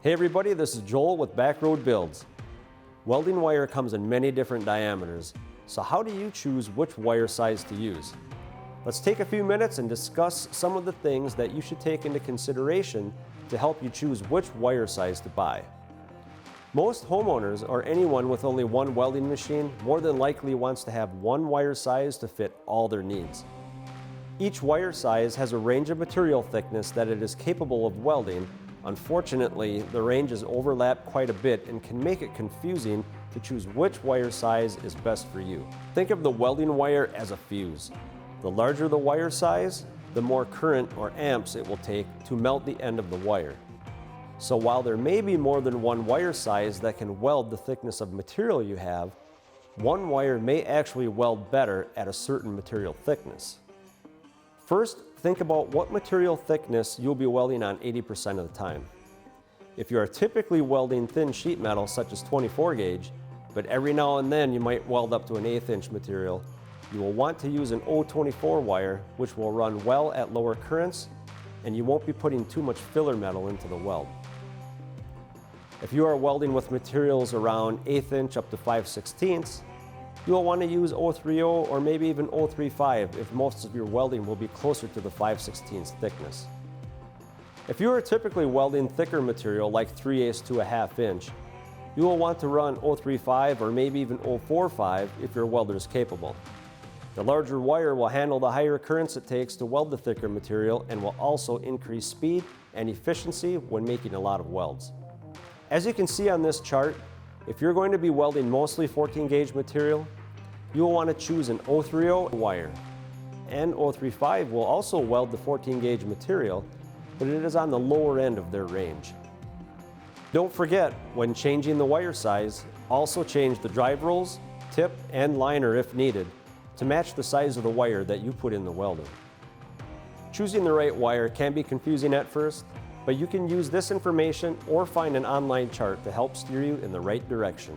Hey everybody, this is Joel with Backroad Builds. Welding wire comes in many different diameters, so how do you choose which wire size to use? Let's take a few minutes and discuss some of the things that you should take into consideration to help you choose which wire size to buy. Most homeowners or anyone with only one welding machine more than likely wants to have one wire size to fit all their needs. Each wire size has a range of material thickness that it is capable of welding. Unfortunately, the ranges overlap quite a bit and can make it confusing to choose which wire size is best for you. Think of the welding wire as a fuse. The larger the wire size, the more current or amps it will take to melt the end of the wire. So while there may be more than one wire size that can weld the thickness of material you have, one wire may actually weld better at a certain material thickness. First, think about what material thickness you'll be welding on 80% of the time. If you are typically welding thin sheet metal such as 24 gauge, but every now and then you might weld up to an 1/8 inch material, you will want to use an 024 wire, which will run well at lower currents, and you won't be putting too much filler metal into the weld. If you are welding with materials around 1/8 inch up to 5/16, you will want to use 030 or maybe even 035 if most of your welding will be closer to the 5/16 thickness. If you are typically welding thicker material like 3/8 to 1/2 inch, you will want to run 035 or maybe even 045 if your welder is capable. The larger wire will handle the higher currents it takes to weld the thicker material and will also increase speed and efficiency when making a lot of welds. As you can see on this chart, if you're going to be welding mostly 14 gauge material, you will want to choose an 030 wire. And 035 will also weld the 14 gauge material, but it is on the lower end of their range. Don't forget, when changing the wire size, also change the drive rolls, tip, and liner if needed to match the size of the wire that you put in the welder. Choosing the right wire can be confusing at first, but you can use this information or find an online chart to help steer you in the right direction.